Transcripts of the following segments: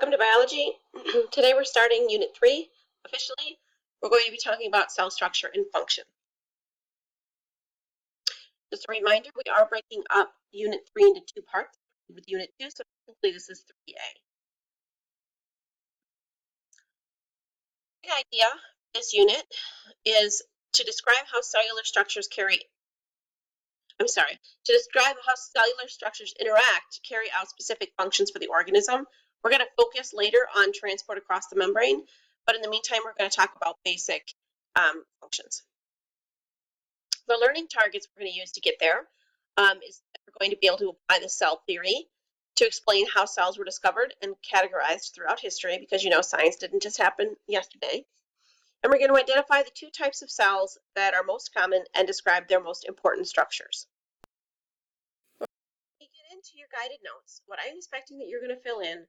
Welcome to biology. Today we're starting unit 3 officially. We're going to be talking about cell structure and function. Just a reminder, we are breaking up unit 3 into 2 parts with unit 2, so technically this is 3A. The idea of this unit is to describe how cellular structures interact to carry out specific functions for the organism. We're going to focus later on transport across the membrane, but in the meantime, we're going to talk about basic functions. The learning targets we're going to use to get there is that we're going to be able to apply the cell theory to explain how cells were discovered and categorized throughout history, because science didn't just happen yesterday. And we're going to identify the 2 types of cells that are most common and describe their most important structures. When you get into your guided notes, what I'm expecting that you're going to fill in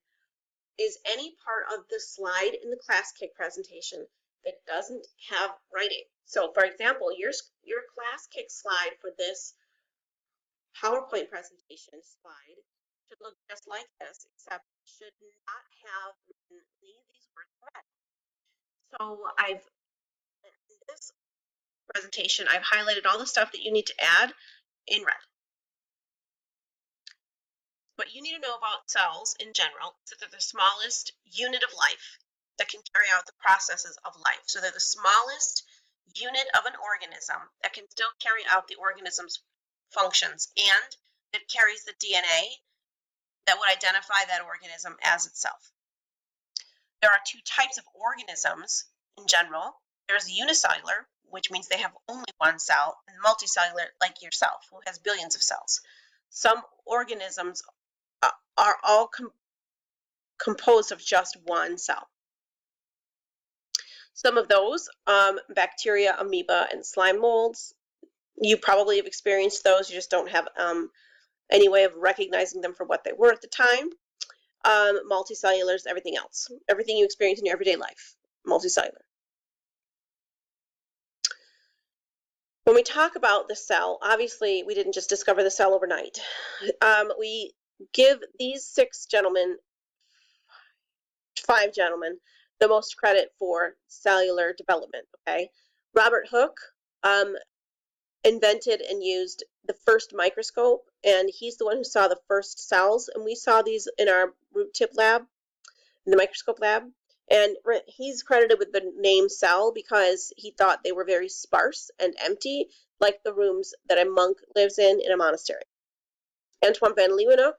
is any part of the slide in the ClassKick presentation that doesn't have writing. So for example, your ClassKick slide for this PowerPoint presentation slide should look just like this, except it should not have any of these words in red. So in this presentation, I've highlighted all the stuff that you need to add in red. What you need to know about cells in general is that they're the smallest unit of life that can carry out the processes of life. So they're the smallest unit of an organism that can still carry out the organism's functions, and it carries the DNA that would identify that organism as itself. There are 2 types of organisms in general. There's unicellular, which means they have only one cell, and multicellular, like yourself, who has billions of cells. Some organisms are all composed of just one cell. Some of those, bacteria, amoeba, and slime molds, you probably have experienced those. You just don't have any way of recognizing them for what they were at the time. Multicellulars, everything else. Everything you experience in your everyday life, multicellular. When we talk about the cell, obviously we didn't just discover the cell overnight. We give these 5 gentlemen, the most credit for cellular development, okay? Robert Hooke invented and used the first microscope, and he's the one who saw the first cells, and we saw these in our root tip lab, in the microscope lab, and he's credited with the name cell because he thought they were very sparse and empty, like the rooms that a monk lives in a monastery. Antoine van Leeuwenhoek,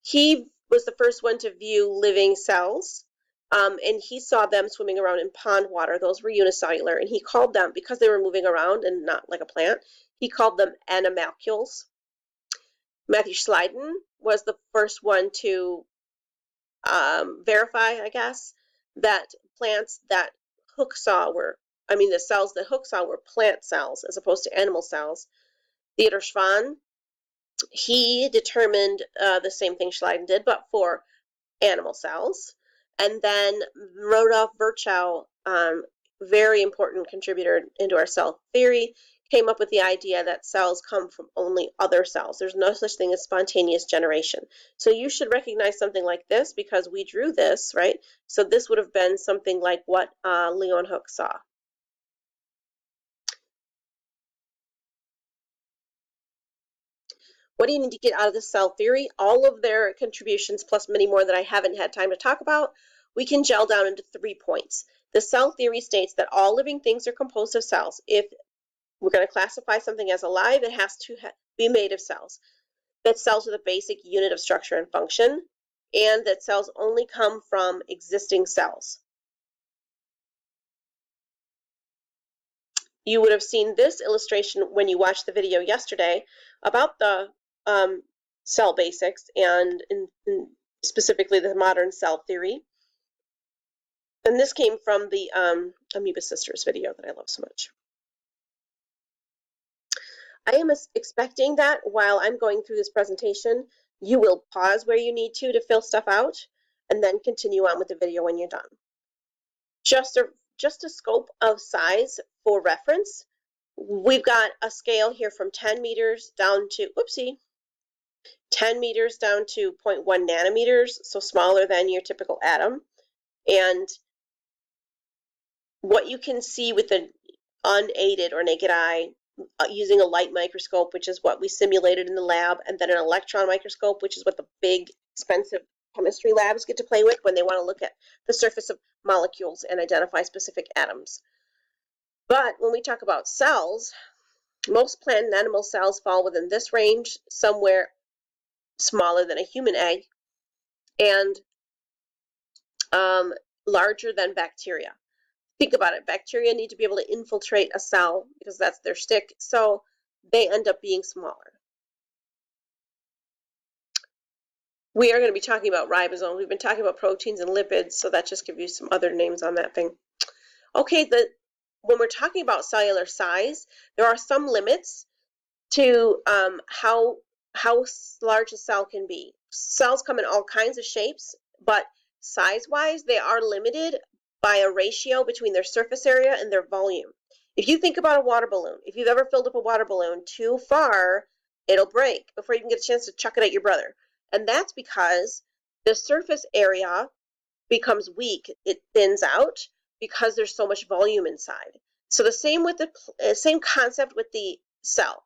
he was the first one to view living cells, and he saw them swimming around in pond water. Those were unicellular, and he called them, because they were moving around and not like a plant, he called them animalcules. Matthew Schleiden was the first one to verify, I guess, that plants that Hooke saw the cells that Hooke saw were plant cells as opposed to animal cells. Theodor Schwann, he determined the same thing Schleiden did, but for animal cells. And then Rudolf Virchow, very important contributor into our cell theory, came up with the idea that cells come from only other cells. There's no such thing as spontaneous generation. So you should recognize something like this because we drew this, right? So this would have been something like what Leeuwenhoek saw. What do you need to get out of the cell theory? All of their contributions, plus many more that I haven't had time to talk about, we can gel down into 3 points. The cell theory states that all living things are composed of cells. If we're going to classify something as alive, it has to be made of cells. That cells are the basic unit of structure and function, and that cells only come from existing cells. You would have seen this illustration when you watched the video yesterday about the cell basics and specifically the modern cell theory. And this came from the Amoeba Sisters video that I love so much. I am expecting that while I'm going through this presentation, you will pause where you need to fill stuff out and then continue on with the video when you're done. Just a scope of size for reference. We've got a scale here from 10 meters down to, 10 meters down to 0.1 nanometers, so smaller than your typical atom. And what you can see with the unaided or naked eye using a light microscope, which is what we simulated in the lab, and then an electron microscope, which is what the big, expensive chemistry labs get to play with when they want to look at the surface of molecules and identify specific atoms. But when we talk about cells, most plant and animal cells fall within this range, somewhere smaller than a human egg, and larger than bacteria. Think about it. Bacteria need to be able to infiltrate a cell because that's their stick, so they end up being smaller. We are going to be talking about ribosomes. We've been talking about proteins and lipids, so that just gives you some other names on that thing. Okay, when we're talking about cellular size, there are some limits to how large a cell can be. Cells come in all kinds of shapes, but size-wise, they are limited by a ratio between their surface area and their volume. If you think about a water balloon, if you've ever filled up a water balloon too far, it'll break before you can get a chance to chuck it at your brother. And that's because the surface area becomes weak. It thins out because there's so much volume inside. So the same with the same concept with the cell.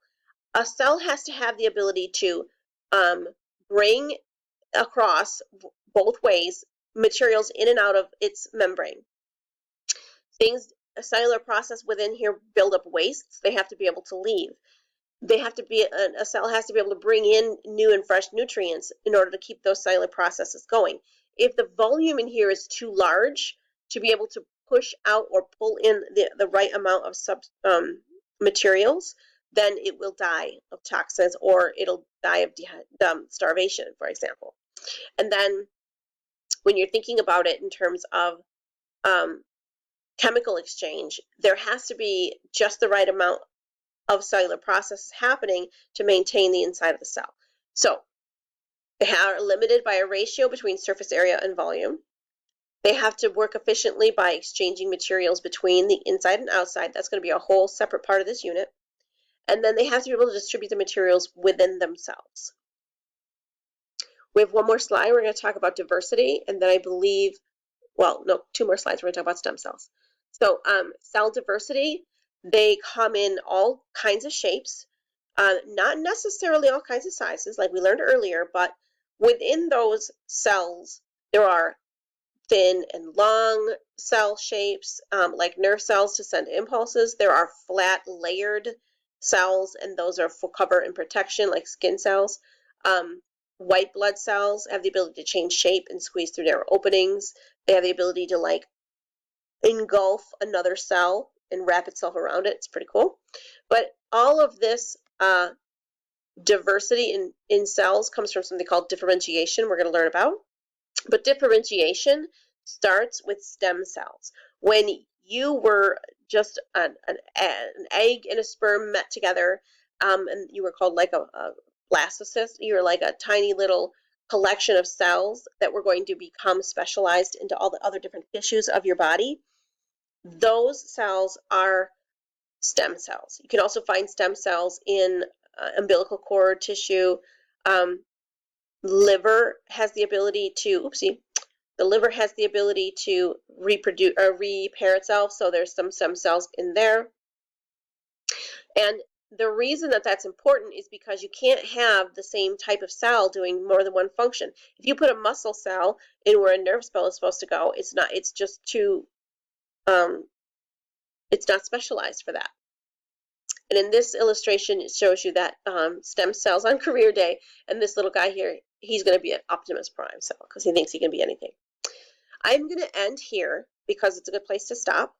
A cell has to have the ability to bring across both ways materials in and out of its membrane. A cellular process within here build up wastes. They have to be able to leave. A cell has to be able to bring in new and fresh nutrients in order to keep those cellular processes going. If the volume in here is too large to be able to push out or pull in the right amount of materials, then it will die of toxins or it'll die of starvation, for example. And then when you're thinking about it in terms of chemical exchange, there has to be just the right amount of cellular processes happening to maintain the inside of the cell. So they are limited by a ratio between surface area and volume. They have to work efficiently by exchanging materials between the inside and outside. That's going to be a whole separate part of this unit. And then they have to be able to distribute the materials within themselves. We have one more slide. We're going to talk about diversity, and then I believe, well, no, 2 more slides. We're going to talk about stem cells. So cell diversity, they come in all kinds of shapes, not necessarily all kinds of sizes like we learned earlier, but within those cells, there are thin and long cell shapes, like nerve cells to send impulses. There are flat layered cells, and those are for cover and protection, like skin cells. White blood cells have the ability to change shape and squeeze through narrow openings. They have the ability to like engulf another cell and wrap itself around it. It's pretty cool. But all of this diversity in cells comes from something called differentiation we're going to learn about. But differentiation starts with stem cells. When you were just an egg and a sperm met together, and you were called like a blastocyst, you were like a tiny little collection of cells that were going to become specialized into all the other different tissues of your body. Those cells are stem cells. You can also find stem cells in umbilical cord tissue. Liver has the ability to, the liver has the ability to reproduce or repair itself, so there's some stem cells in there. And the reason that that's important is because you can't have the same type of cell doing more than one function. If you put a muscle cell in where a nerve cell is supposed to go, it's just too, it's not specialized for that. And in this illustration, it shows you that stem cells on career day, and this little guy here, he's going to be an Optimus Prime cell because he thinks he can be anything. I'm going to end here because it's a good place to stop.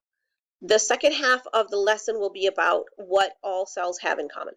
The second half of the lesson will be about what all cells have in common.